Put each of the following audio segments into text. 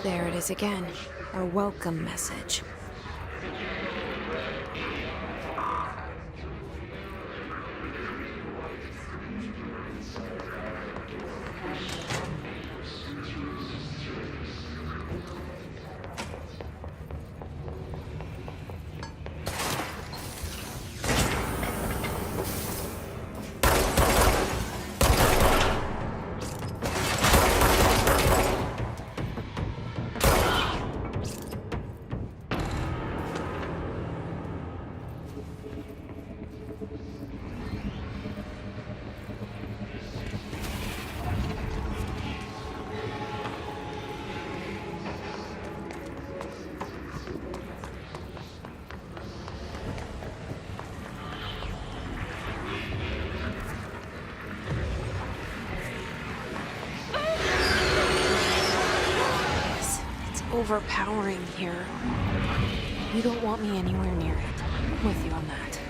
There it is again. A welcome message. Overpowering here. You don't want me anywhere near it. I'm with you on that.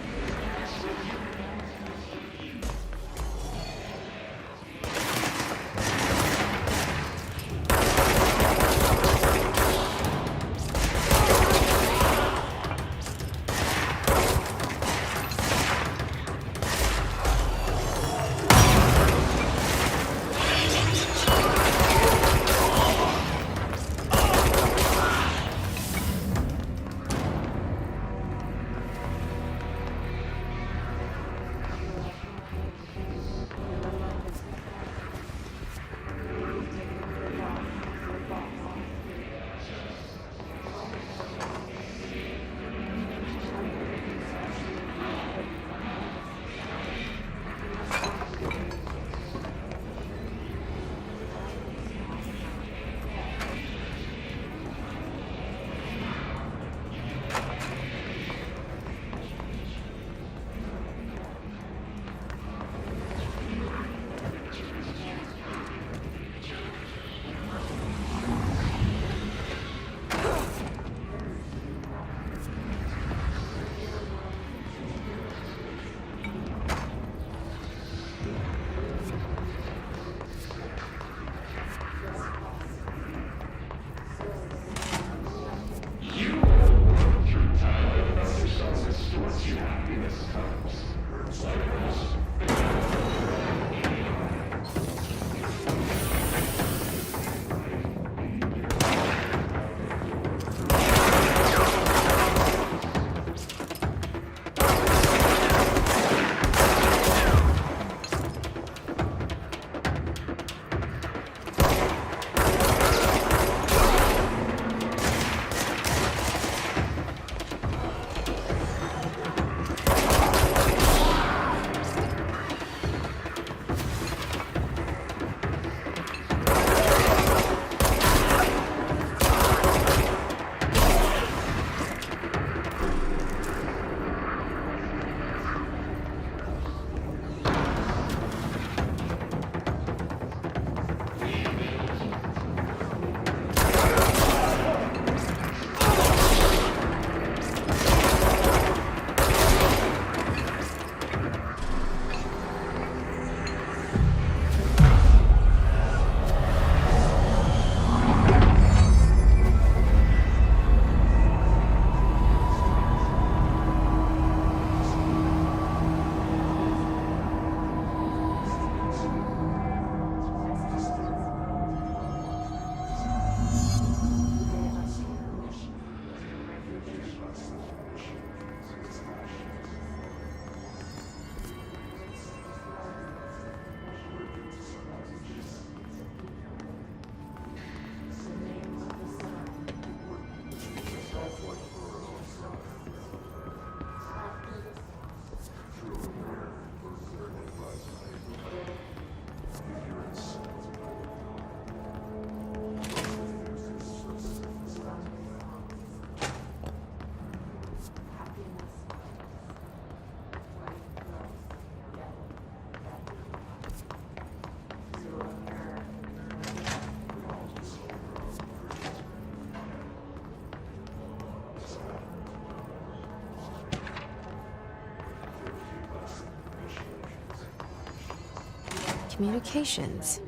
Communications.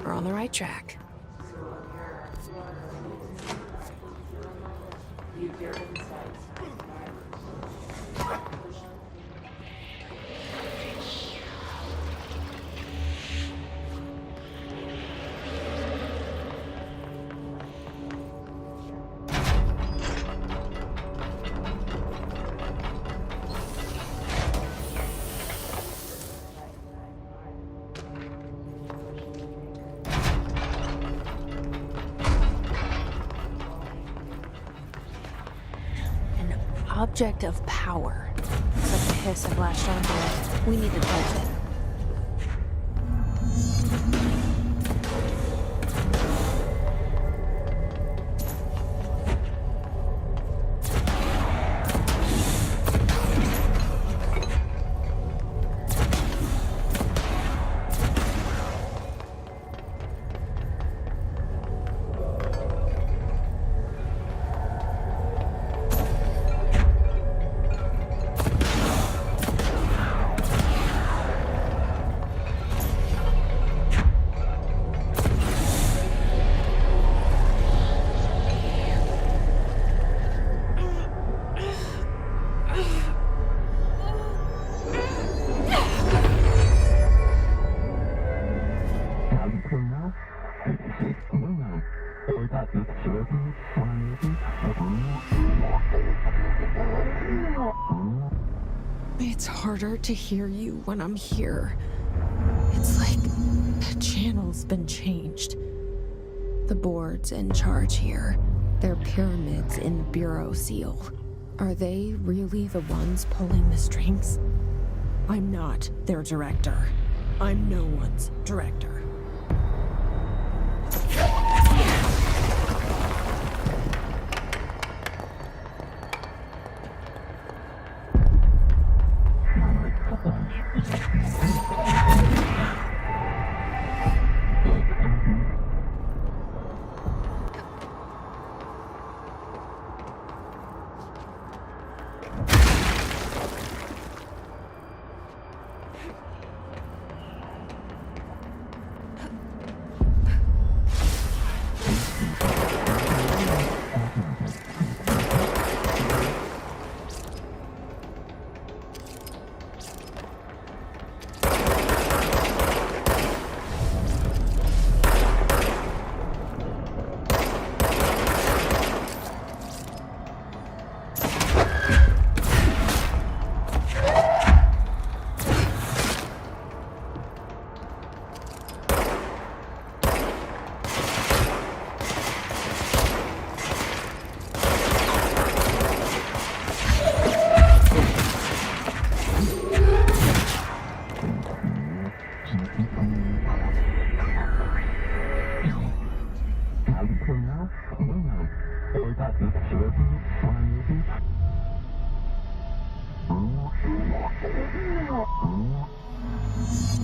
We're on the right track. Object of power. It's like the hiss I've latched onto it. We need to touch it. It's harder to hear you when I'm here. It's like the channel's been changed. The board's in charge here. They're pyramids in the Bureau seal. Are they really the ones pulling the strings? I'm not their director. I'm no one's director.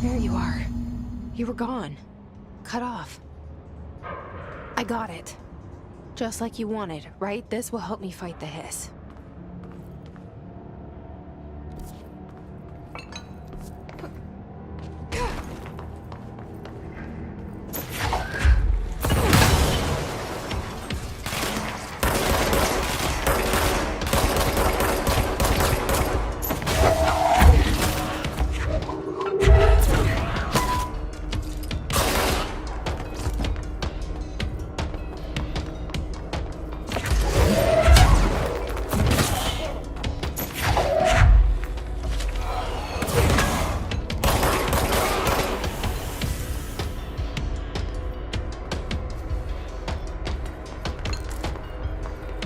There you are. You were gone. Cut off. I got it. Just like you wanted, right? This will help me fight the hiss.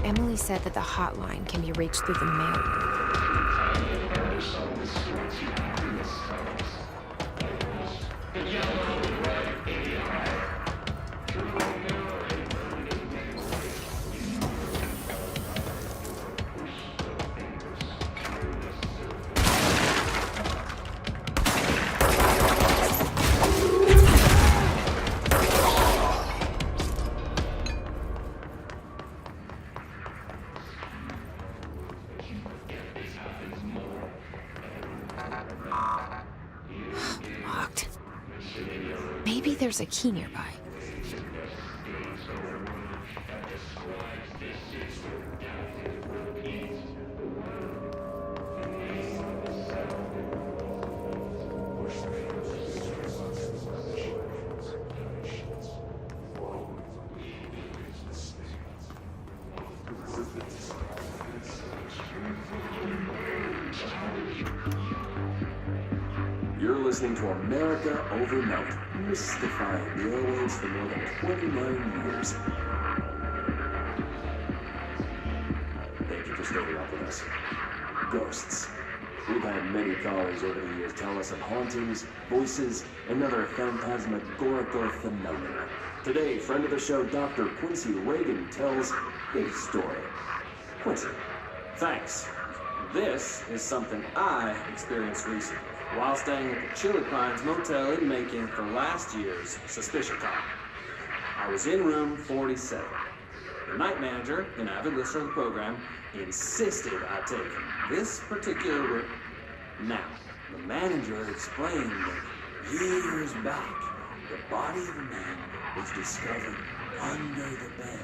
Emily said that the hotline can be reached through the mail. Locked. Maybe there's a key nearby. listening to America Overnight, mystifying the airwaves for more than 29 years. Thank you for staying up with us. Ghosts. We've had many callers over the years tell us of hauntings, voices, and other phantasmagorical phenomena. Today, friend of the show, Dr. Quincy Reagan, tells his story. Quincy. Thanks. This is something I experienced recently while staying at the Chili Pines Motel in Macon for last year's Suspicion Con. I was in room 47. The night manager, an avid listener of the program, insisted I take this particular room. Now, the manager explained that years back, the body of a man was discovered under the bed,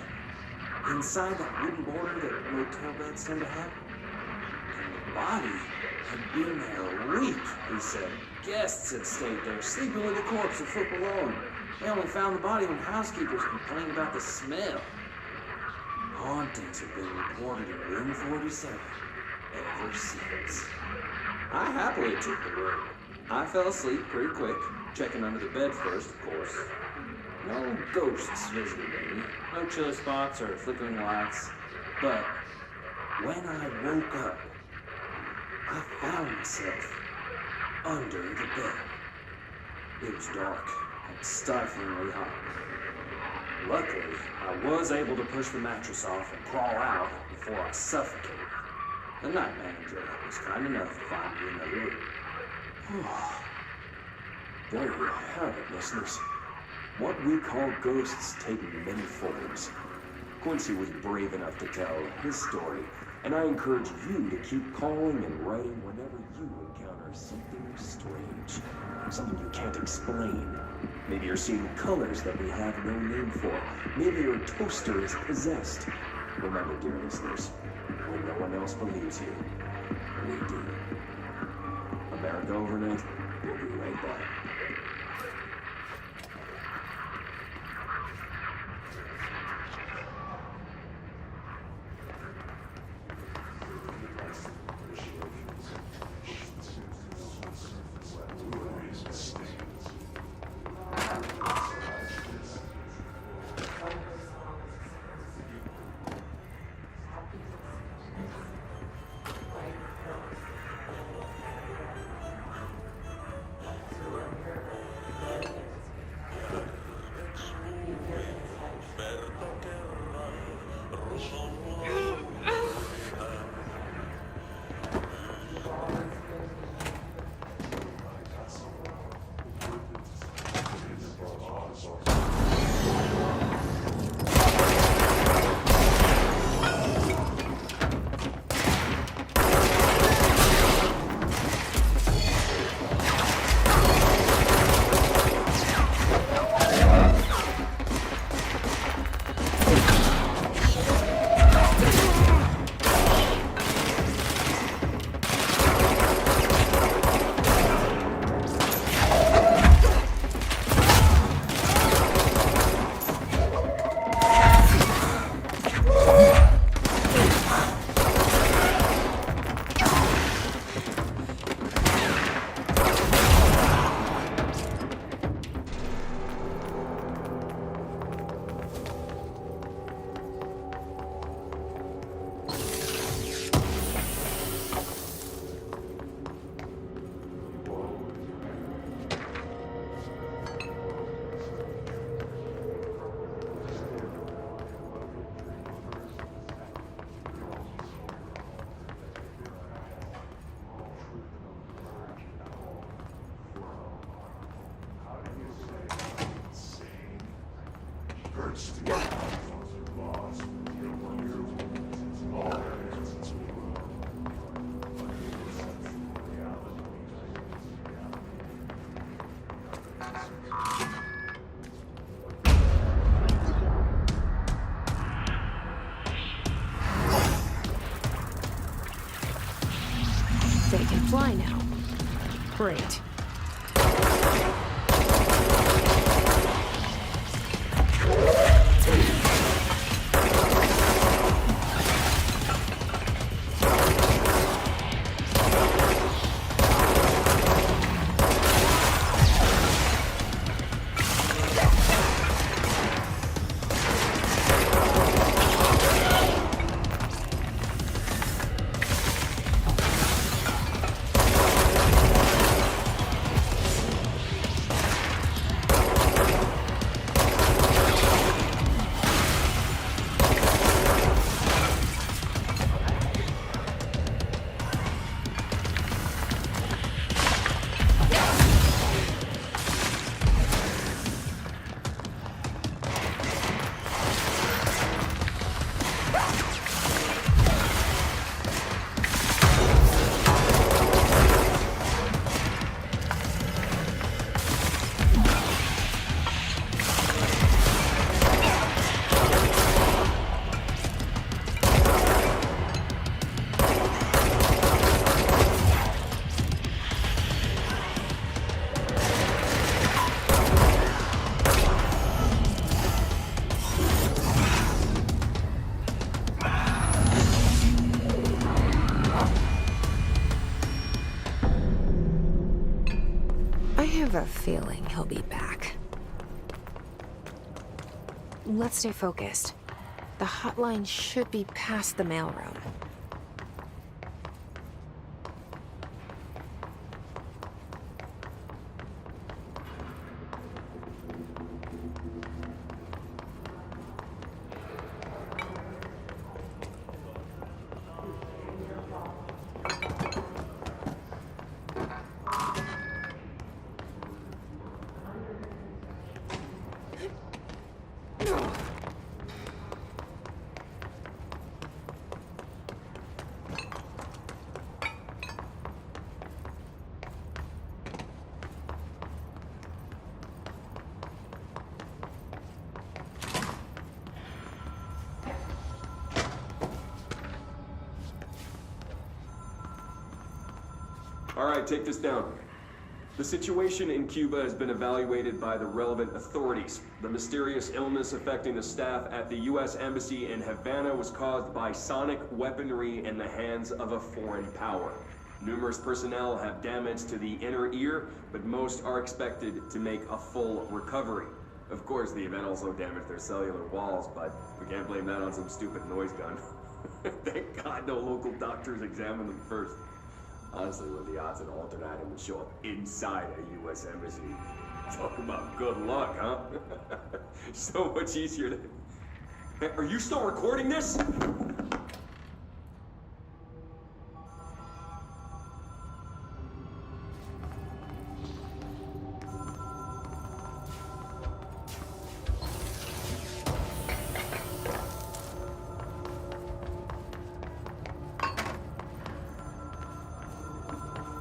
inside that wooden border that motel beds tend to have. And the body had been there a week, he said. Guests had stayed there, sleeping with the corpse a foot below him. They only found the body when housekeepers complained about the smell. Hauntings have been reported in room 47 ever since. I happily took the room. I fell asleep pretty quick, checking under the bed first, of course. No ghosts visited me, no chilly spots or flickering lights. But when I woke up, I found myself under the bed. It was dark and stiflingly hot. Luckily, I was able to push the mattress off and crawl out before I suffocated. The night manager was kind enough to find me another room. There you have it, listeners. What we call ghosts take many forms. Quincy was brave enough to tell his story, and I encourage you to keep calling and writing whenever you encounter something strange, something you can't explain. Maybe you're seeing colors that we have no name for. Maybe your toaster is possessed. Remember, dear listeners, when no one else believes you, we do. America Overnight, we'll be right back. They can fly now. Great. have a feeling he'll be back. Let's stay focused. The hotline should be past the mailroom. All right, take this down. The situation in Cuba has been evaluated by the relevant authorities. The mysterious illness affecting the staff at the U.S. Embassy in Havana was caused by sonic weaponry in the hands of a foreign power. Numerous personnel have damage to the inner ear, but most are expected to make a full recovery. Of course, the event also damaged their cellular walls, but we can't blame that on some stupid noise gun. Thank God no local doctors examined them first. Honestly, what are the odds an alternate item would show up inside a U.S. embassy? Talk about good luck, huh? So much easier to... Hey, are you still recording this?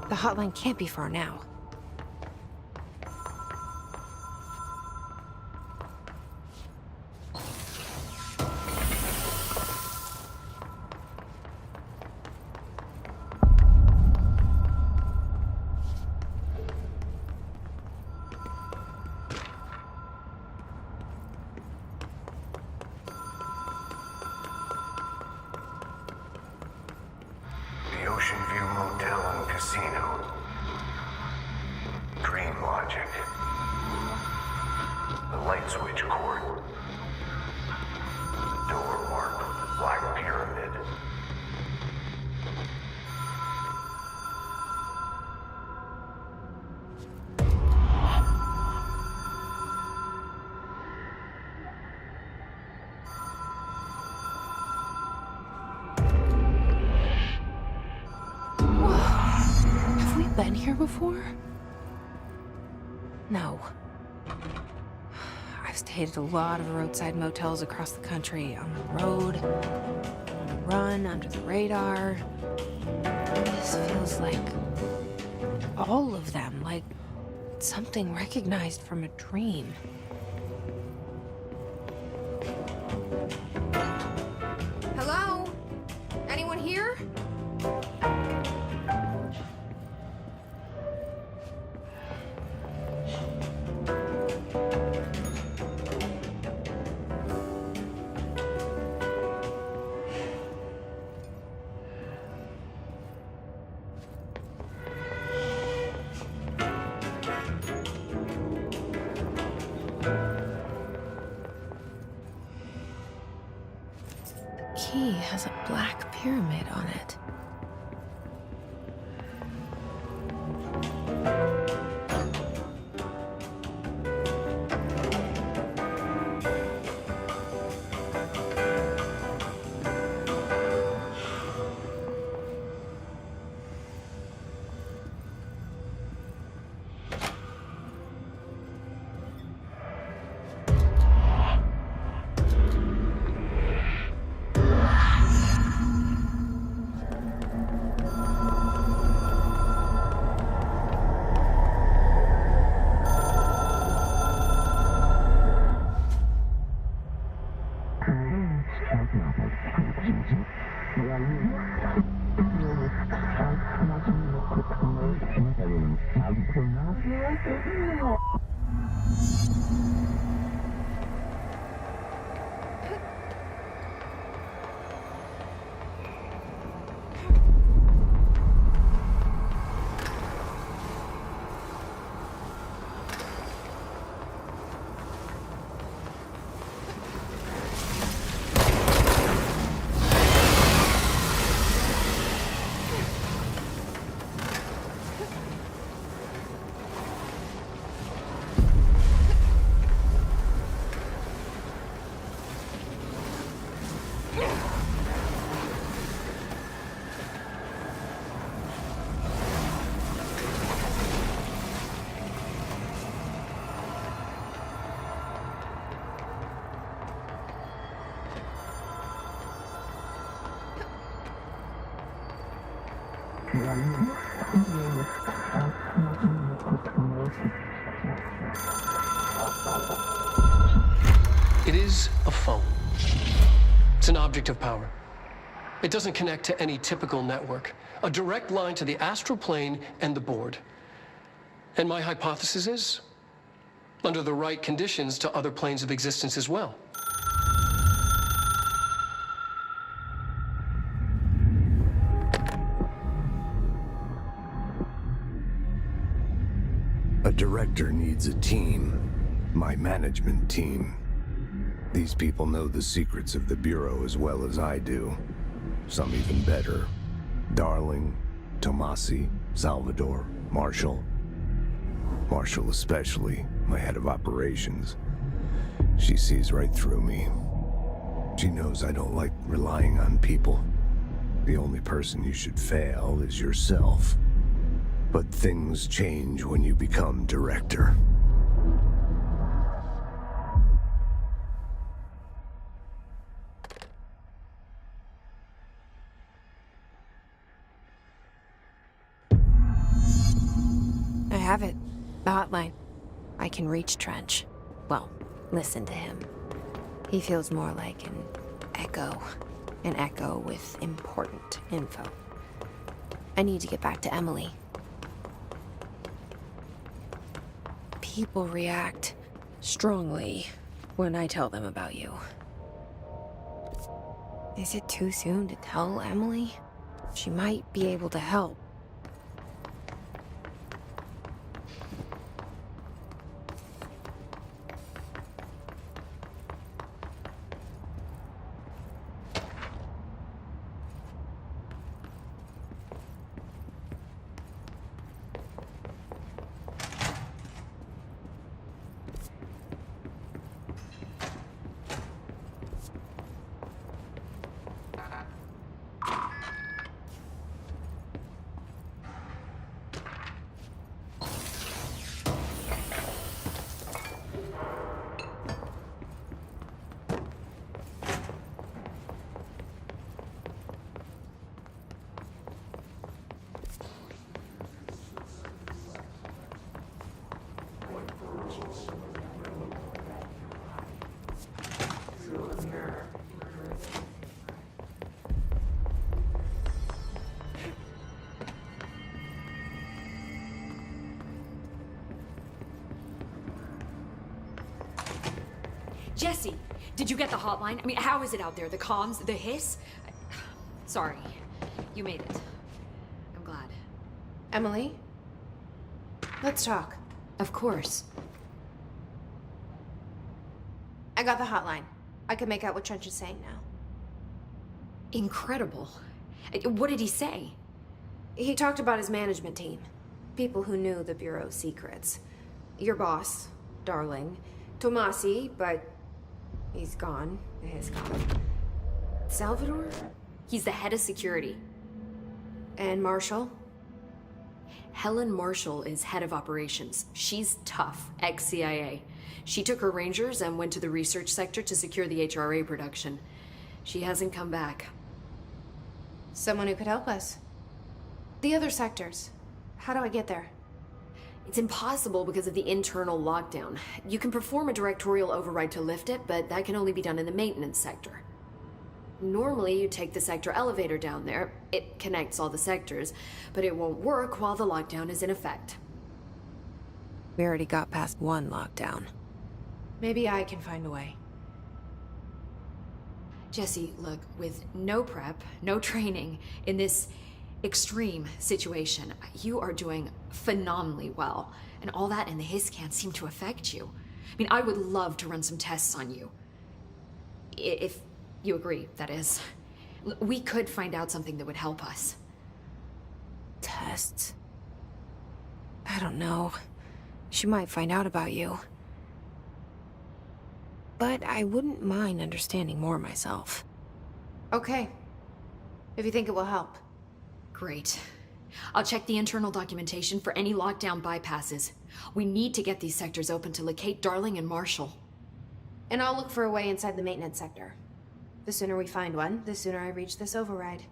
The hotline can't be far now. The Ocean View Motel and Casino. Dream logic. The light switch cord. The door marked with the Black Pyramid. Have we been here before? No. I've stayed at a lot of roadside motels across the country, on the road, on the run, under the radar. This feels like all of them, like something recognized from a dream. Hello? Anyone here? Key has a black pyramid on it. It is a phone. It's an object of power. It doesn't connect to any typical network. A direct line to the astral plane and the board. And my hypothesis is, under the right conditions, to other planes of existence as well. A director needs a team. My management team. These people know the secrets of the Bureau as well as I do. Some even better. Darling, Tomasi, Salvador, Marshall. Marshall especially, my head of operations. She sees right through me. She knows I don't like relying on people. The only person you should fail is yourself. But things change when you become director. I have it. The hotline. I can reach Trench. Well, listen to him. He feels more like an echo. An echo with important info. I need to get back to Emily. People react strongly when I tell them about you. Is it too soon to tell Emily? She might be able to help. Jesse, did you get the hotline? I mean, how is it out there? The comms, the hiss? Sorry, you made it. I'm glad. Emily? Let's talk. Of course. I got the hotline. I can make out what Trench is saying now. Incredible. What did he say? He talked about his management team. People who knew the Bureau's secrets. Your boss, Darling. Tomasi, but he's gone. He's gone. Salvador? He's the head of security. And Marshall? Helen Marshall is head of operations. She's tough, ex-CIA. She took her Rangers and went to the research sector to secure the HRA production. She hasn't come back. Someone who could help us. The other sectors. How do I get there? It's impossible because of the internal lockdown. You can perform a directorial override to lift it, but that can only be done in the maintenance sector. Normally, you take the sector elevator down there. It connects all the sectors, but it won't work while the lockdown is in effect. We already got past one lockdown. Maybe I can find a way. Jesse, look, with no prep, no training, in this extreme situation, you are doing phenomenally well. And all that and the hiss can't seem to affect you. I mean, I would love to run some tests on you. If you agree, that is. We could find out something that would help us. Tests? I don't know. She might find out about you. But I wouldn't mind understanding more myself. Okay. If you think it will help. Great. I'll check the internal documentation for any lockdown bypasses. We need to get these sectors open to locate Darling and Marshall. And I'll look for a way inside the maintenance sector. The sooner we find one, the sooner I reach this override.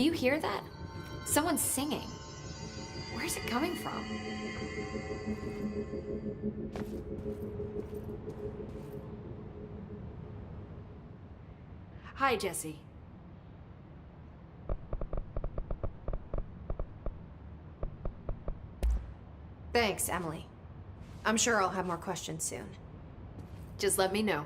you hear that? Someone's singing. Where's it coming from? Hi, Jesse. Thanks, Emily. I'm sure I'll have more questions soon. Just let me know.